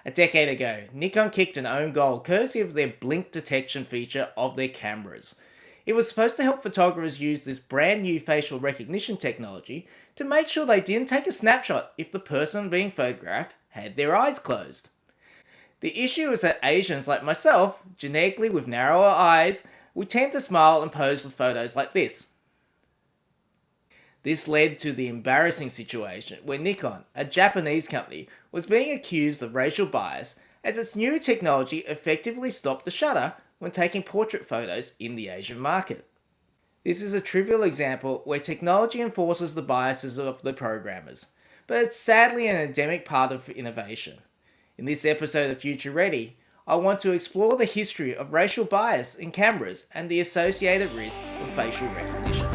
A decade ago, Nikon kicked an own goal courtesy of their blink detection feature of their cameras. It was supposed to help photographers use this brand new facial recognition technology to make sure they didn't take a snapshot if the person being photographed had their eyes closed. The issue is that Asians like myself, genetically with narrower eyes, we tend to smile and pose for photos like this. This led to the embarrassing situation where Nikon, a Japanese company, was being accused of racial bias as its new technology effectively stopped the shutter when taking portrait photos in the Asian market. This is a trivial example where technology enforces the biases of the programmers, but it's sadly an endemic part of innovation. In this episode of Future Ready, I want to explore the history of racial bias in cameras and the associated risks of facial recognition.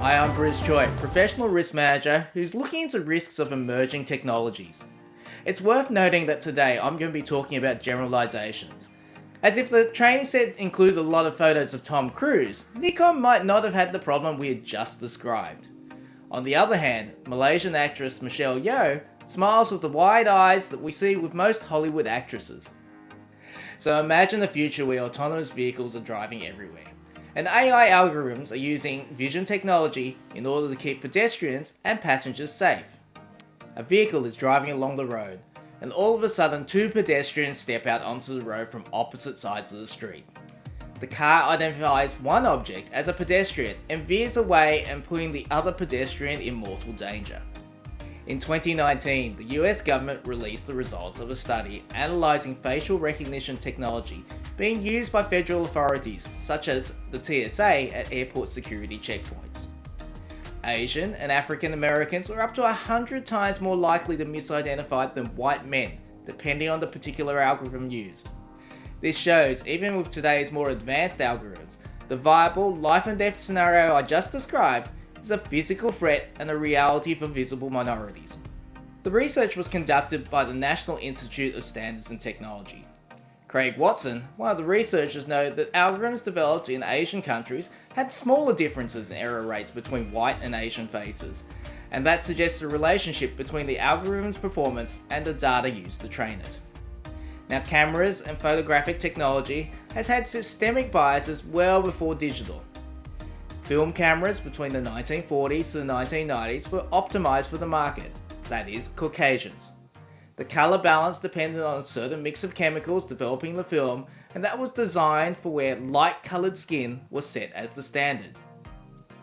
Hi, I'm Bruce Choi, professional risk manager who's looking into risks of emerging technologies. It's worth noting that today I'm going to be talking about generalizations. As if the training set included a lot of photos of Tom Cruise, Nikon might not have had the problem we had just described. On the other hand, Malaysian actress Michelle Yeoh smiles with the wide eyes that we see with most Hollywood actresses. So imagine a future where autonomous vehicles are driving everywhere, and AI algorithms are using vision technology in order to keep pedestrians and passengers safe. A vehicle is driving along the road, and all of a sudden two pedestrians step out onto the road from opposite sides of the street. The car identifies one object as a pedestrian and veers away and putting the other pedestrian in mortal danger. In 2019, the US government released the results of a study analysing facial recognition technology being used by federal authorities such as the TSA at airport security checkpoints. Asian and African Americans were up to 100 times more likely to misidentify than white men, depending on the particular algorithm used. This shows, even with today's more advanced algorithms, the viable life and death scenario I just described is a physical threat and a reality for visible minorities. The research was conducted by the National Institute of Standards and Technology. Craig Watson, one of the researchers, noted that algorithms developed in Asian countries had smaller differences in error rates between white and Asian faces, and that suggests a relationship between the algorithm's performance and the data used to train it. Now, cameras and photographic technology has had systemic biases well before digital. Film cameras between the 1940s to the 1990s were optimized for the market, that is, Caucasians. The color balance depended on a certain mix of chemicals developing the film, and that was designed for where light-colored skin was set as the standard.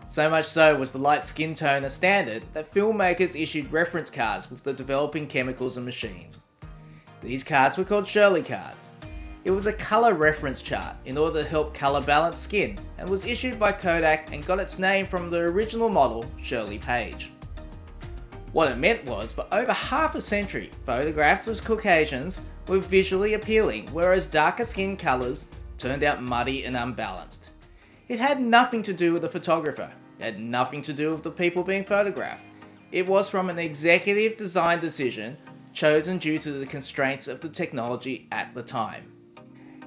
So much so was the light skin tone a standard that filmmakers issued reference cards with the developing chemicals and machines. These cards were called Shirley cards. It was a color reference chart in order to help color balance skin and was issued by Kodak and got its name from the original model, Shirley Page. What it meant was, for over half a century, photographs of Caucasians were visually appealing, whereas darker skin colors turned out muddy and unbalanced. It had nothing to do with the photographer. It had nothing to do with the people being photographed. It was from an executive design decision chosen due to the constraints of the technology at the time.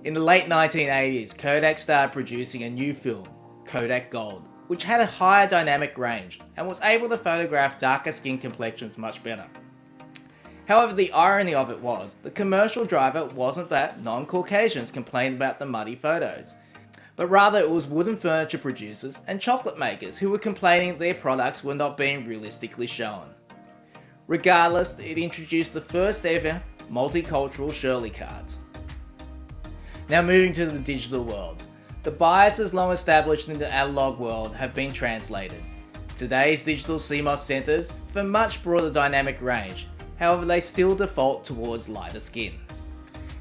In the late 1980s, Kodak started producing a new film, Kodak Gold, which had a higher dynamic range and was able to photograph darker skin complexions much better. However, the irony of it was, the commercial driver wasn't that non-Caucasians complained about the muddy photos, but rather it was wooden furniture producers and chocolate makers who were complaining their products were not being realistically shown. Regardless, it introduced the first ever multicultural Shirley cards. Now moving to the digital world. The biases long established in the analog world have been translated. Today's digital CMOS sensors have a much broader dynamic range, however they still default towards lighter skin.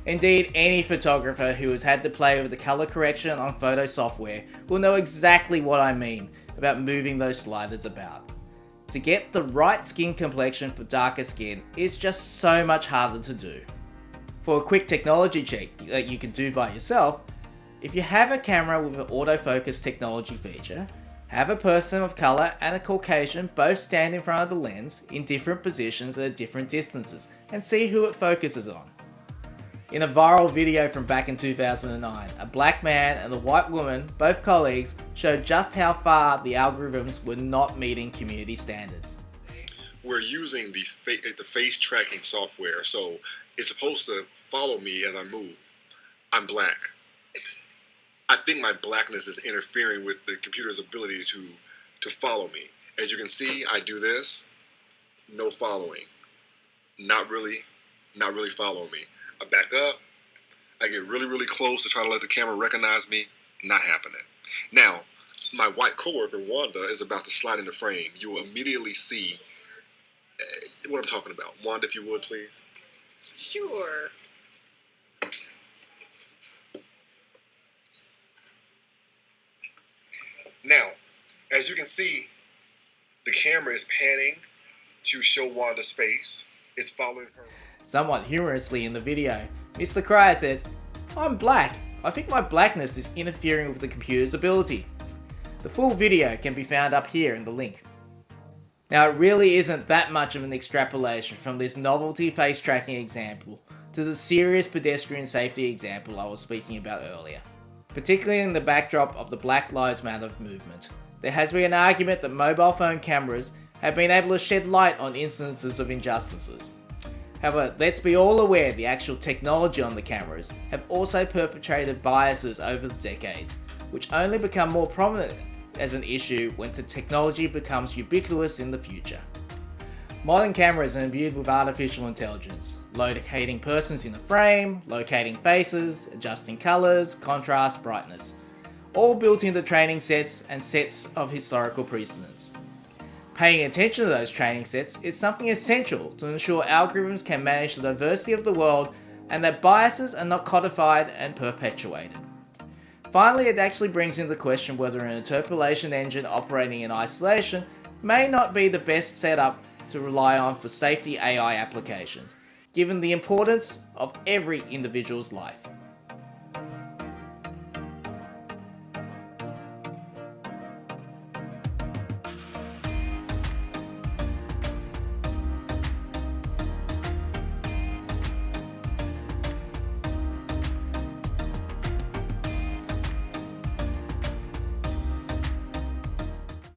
Indeed, any photographer who has had to play with the color correction on photo software will know exactly what I mean about moving those sliders about. To get the right skin complexion for darker skin is just so much harder to do. For a quick technology check that you can do by yourself, if you have a camera with an autofocus technology feature, have a person of colour and a Caucasian both stand in front of the lens in different positions at different distances and see who it focuses on. In a viral video from back in 2009, a black man and a white woman, both colleagues, showed just how far the algorithms were not meeting community standards. we're using the face tracking software, so it's supposed to follow me as I move. I'm black. I think my blackness is interfering with the computer's ability to follow me. As you can see, I do this, no following. Not really following me. I back up, I get really, really close to try to let the camera recognize me, not happening. Now, my white coworker, Wanda, is about to slide into frame. You will immediately see what I'm talking about. Wanda, if you would, please. Sure. Now, as you can see, the camera is panning to show Wanda's face. It's following her. Somewhat humorously in the video, Mr. Cryer says, "I'm black. I think my blackness is interfering with the computer's ability." The full video can be found up here in the link. Now, it really isn't that much of an extrapolation from this novelty face tracking example to the serious pedestrian safety example I was speaking about earlier. Particularly in the backdrop of the Black Lives Matter movement, there has been an argument that mobile phone cameras have been able to shed light on incidences of injustices. However, let's be all aware the actual technology on the cameras have also perpetrated biases over the decades, which only become more prominent as an issue when the technology becomes ubiquitous in the future. Modern cameras are imbued with artificial intelligence, locating persons in the frame, locating faces, adjusting colours, contrast, brightness, all built into training sets and sets of historical precedents. Paying attention to those training sets is something essential to ensure algorithms can manage the diversity of the world and that biases are not codified and perpetuated. Finally, it actually brings into question whether an interpolation engine operating in isolation may not be the best setup to rely on for safety AI applications, given the importance of every individual's life.